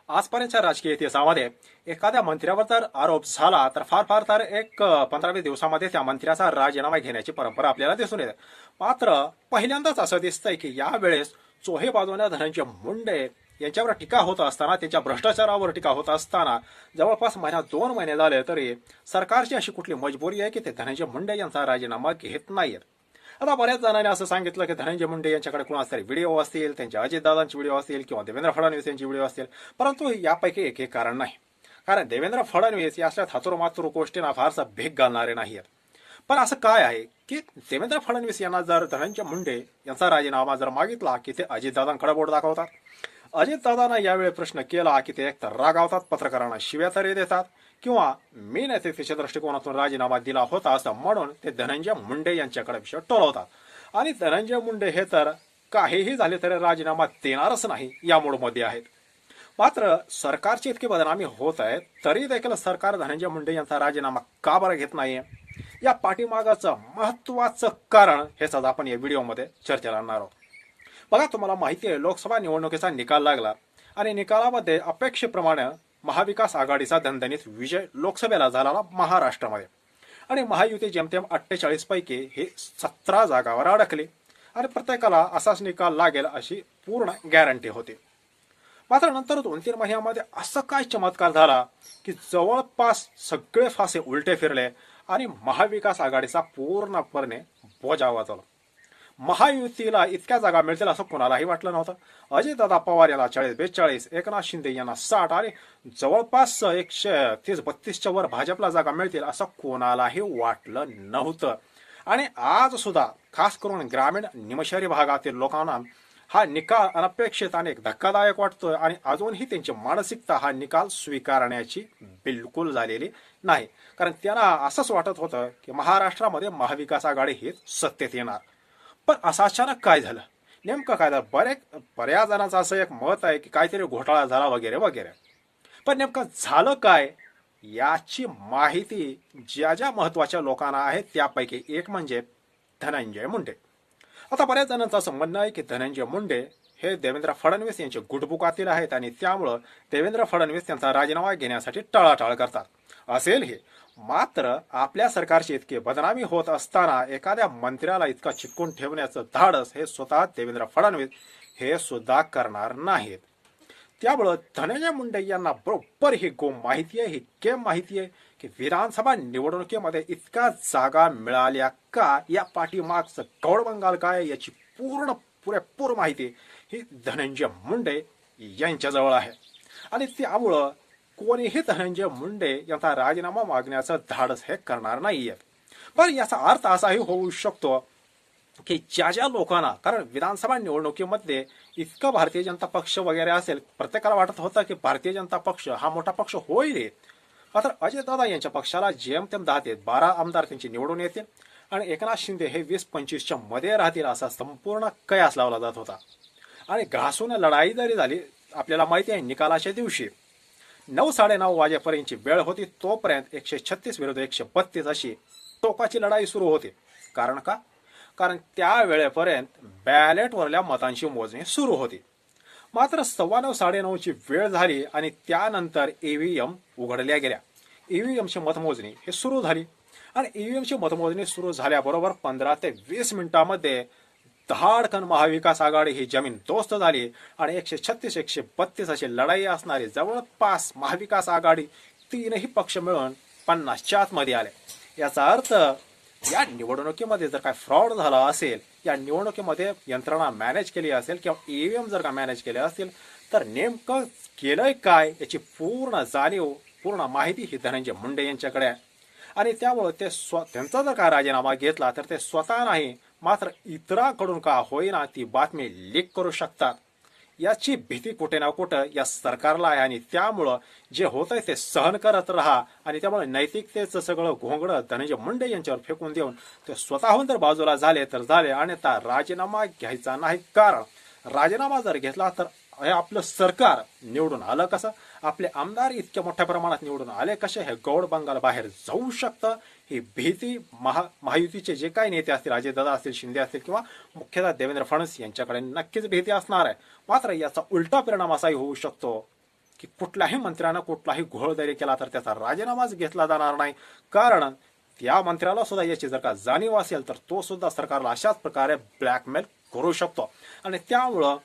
आजपर्यंतच्या राजकीय इतिहासामध्ये एखाद्या मंत्र्यावर जर आरोप झाला तर फार फार तर एक 15-20 दिवसामध्ये त्या मंत्र्याचा राजीनामा घेण्याची परंपरा आपल्याला दिसून येते. मात्र पहिल्यांदाच असं दिसतंय की यावेळेस चोहे बाजूने धनंजय मुंडे यांच्यावर टीका होत असताना, त्यांच्या भ्रष्टाचारावर टीका होत असताना जवळपास महिना 2 महिने झाले तरी सरकारची अशी कुठली मजबुरी आहे की ते धनंजय मुंडे यांचा राजीनामा घेत नाहीत. आता बऱ्याच जणांनी असं सांगितलं की धनंजय मुंडे यांच्याकडे कोणाचे तरी व्हिडिओ असतील, त्यांच्या अजितदादांचे व्हिडिओ असतील किंवा देवेंद्र फडणवीस यांची व्हिडिओ असतील, परंतु यापैकी एकही कारण नाही. कारण देवेंद्र फडणवीस या असल्या थातुरमातुर गोष्टींना फारसा भेग घालणारे नाहीत. पण असं काय आहे की देवेंद्र फडणवीस यांना जर धनंजय मुंडे यांचा राजीनामा जर मागितला की ते अजितदादांकडे बोट दाखवतात. अजितदादांना यावेळी प्रश्न केला की ते एकतर रागावतात, पत्रकारांना शिव्या तरी देतात, किंवा मी नैतिकतेच्या दृष्टिकोनातून राजीनामा दिला होता असं म्हणून ते धनंजय मुंडे यांच्याकडे विषय टोलवतात. आणि धनंजय मुंडे हे तर काहीही झाले तरी राजीनामा देणारच नाही या मूडमध्ये आहेत. मात्र सरकारची इतकी बदनामी होत आहे तरी देखील सरकार धनंजय मुंडे यांचा राजीनामा का बरं घेत नाहीये, या पाठीमागाचं महत्वाचं कारण हेच आज आपण या व्हिडिओमध्ये चर्चेला आणणार आहोत. बघा, तुम्हाला माहिती आहे लोकसभा निवडणुकीचा निकाल लागला आणि निकालामध्ये अपेक्षेप्रमाणे महाविकास आघाडीचा दणदणीत विजय लोकसभेला झाला महाराष्ट्रामध्ये. आणि महायुती जेमतेम 48 पैकी हे 17 जागावर अडकली आणि प्रत्येकाला असाच निकाल लागेल अशी पूर्ण गॅरंटी होती. मात्र नंतर 2-3 महिन्यामध्ये असं काय चमत्कार झाला की जवळपास सगळे फासे उलटे फिरले आणि महाविकास आघाडीचा पूर्णपणे बोजा वाजवला. महायुतीला इतक्या जागा मिळतील असं कोणालाही वाटलं नव्हतं. अजितदादा पवार यांना 40-42, एकनाथ शिंदे यांना 60 आणि जवळपास 130-32च्या वर भाजपला जागा मिळतील असं कोणालाही वाटलं नव्हतं. आणि आज सुद्धा खास करून ग्रामीण निमशहरी भागातील लोकांना हा निकाल अनपेक्षित आणि धक्कादायक वाटतोय आणि अजूनही त्यांची मानसिकता हा निकाल स्वीकारण्याची बिलकुल झालेली नाही. कारण त्यांना असंच वाटत होतं की महाराष्ट्रामध्ये महाविकास आघाडी ही सत्तेत येणार. पण असं अचानक काय झालं, नेमकं काय झालं? बऱ्याच जणांचं असं एक मत आहे की काहीतरी घोटाळा झाला वगैरे वगैरे. पण नेमकं झालं काय याची माहिती ज्या ज्या महत्वाच्या लोकांना आहे त्यापैकी एक म्हणजे धनंजय मुंडे. आता बऱ्याच जणांचं असं म्हणणं आहे की धनंजय मुंडे हे देवेंद्र फडणवीस यांचे गुटबुकातील आहेत आणि त्यामुळं देवेंद्र फडणवीस त्यांचा राजीनामा घेण्यासाठी टाळाटाळ करतात असेल हे. मात्र आपल्या सरकारची इतकी बदनामी होत असताना एखाद्या मंत्र्याला इतका चिटकून ठेवण्याचं धाडस हे स्वतः देवेंद्र फडणवीस हे सुद्धा करणार नाहीत. त्यामुळं धनंजय मुंडे यांना बरोबर ही माहिती आहे, ही गेम माहिती आहे की विधानसभा निवडणुकीमध्ये इतक्या जागा मिळाल्या का, या पाठीमागचं गौडबंगाल काय याची पुरेपूर माहिती ही धनंजय मुंडे यांच्याजवळ आहे. आणि त्यामुळं कोणीही धनंजय मुंडे यांचा राजीनामा मागण्याचं धाडस हे करणार नाहीये. पण याचा अर्थ असाही होऊ शकतो की ज्या ज्या लोकांना, कारण विधानसभा निवडणुकीमध्ये इतकं भारतीय जनता पक्ष वगैरे असेल, प्रत्येकाला वाटत होतं की भारतीय जनता पक्ष हा मोठा पक्ष होईल. मात्र अजितदादा यांच्या पक्षाला जेमतेम 10 ते 12 आमदार त्यांचे निवडून येतील आणि एकनाथ शिंदे हे 20-25च्या मध्ये राहतील असा संपूर्ण कयास लावला जात होता. आणि घासून लढाई जरी झाली, आपल्याला माहिती आहे निकालाच्या दिवशी 9-9:30 वाजेपर्यंतची वेळ होती, तोपर्यंत 136 विरुद्ध 132 अशी टोकाची लढाई सुरू होती. कारण का? कारण त्या वेळेपर्यंत बॅलेटवरल्या मतांची मोजणी सुरू होती. मात्र 9:15-9:30ची वेळ झाली आणि त्यानंतर ईव्हीएम उघडल्या गेल्या. ईव्हीएमची मतमोजणी हे सुरू झाली आणि ईव्हीएमची मतमोजणी सुरू झाल्याबरोबर 15 ते 20 मिनिटांमध्ये धाडकन महाविकास आघाडी ही जमीन दोस्त झाली आणि 136-132 अशी लढाई असणारी जवळपास महाविकास आघाडी तीनही पक्ष मिळून 50च्या आतमध्ये आले. याचा अर्थ या निवडणुकीमध्ये जर काय फ्रॉड झाला असेल, या निवडणुकीमध्ये यंत्रणा मॅनेज केली असेल किंवा ईव्हीएम जर का मॅनेज केले असतील तर नेमकं केलंय काय याची पूर्ण जाणीव, पूर्ण माहिती ही धनंजय मुंडे यांच्याकडे आहे. आणि त्यामुळे ते त्यांचा जर का राजीनामा घेतला तर ते स्वतः नाही मात्र इतरांकडून का होईना ती बातमी लीक करू शकतात. याची भीती कुठे ना कुठं या सरकारला आहे आणि त्यामुळं जे होतंय ते सहन करत राहा. आणि त्यामुळे नैतिकतेचं सगळं घोंगडं धनंजय मुंडे यांच्यावर फेकून देऊन ते स्वतःहून जर बाजूला झाले तर झाले, आणि आता राजीनामा घ्यायचा नाही. कारण राजीनामा जर घेतला तर हे आपलं सरकार निवडून आलं कसं, आपले आमदार इतक्या मोठ्या प्रमाणात निवडून आले कसे, हे गौड बंगाल बाहेर जाऊ शकतं. ही भीती महायुतीचे जे काही नेते असतील, अजितदादा असतील, शिंदे असतील किंवा मुख्यतः देवेंद्र फडणवीस यांच्याकडे नक्कीच भीती असणार आहे. मात्र याचा उलटा परिणाम असाही होऊ शकतो की कुठल्याही मंत्र्यानं कुठलाही घोळ जरी केला तर त्याचा राजीनामाच घेतला जाणार नाही, कारण त्या मंत्र्याला सुद्धा याची जर का जाणीव असेल तर तो सुद्धा सरकारला अशाच प्रकारे ब्लॅकमेल करू शकतो. आणि त्यामुळं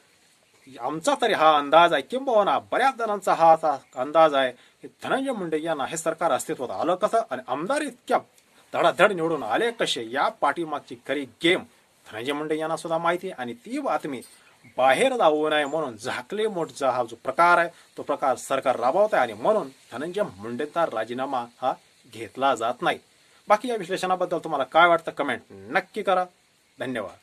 आमचा तरी हा अंदाज आहे, किंबहुना बऱ्याच जणांचा हा असा अंदाज आहे की धनंजय मुंडे यांना हे सरकार अस्तित्वात आलं कसं आणि आमदार इतक्या धडाधड निवडून आले कसे, या पाठीमागची खरी गेम धनंजय मुंडे यांना सुद्धा माहिती आहे. आणि ती बातमी बाहेर जाऊ नये म्हणून झाकले मोठचा हा जो प्रकार आहे तो प्रकार सरकार राबवत आहे, आणि म्हणून धनंजय मुंडेचा राजीनामा हा घेतला जात नाही. बाकी या विश्लेषणाबद्दल तुम्हाला काय वाटतं कमेंट नक्की करा. धन्यवाद.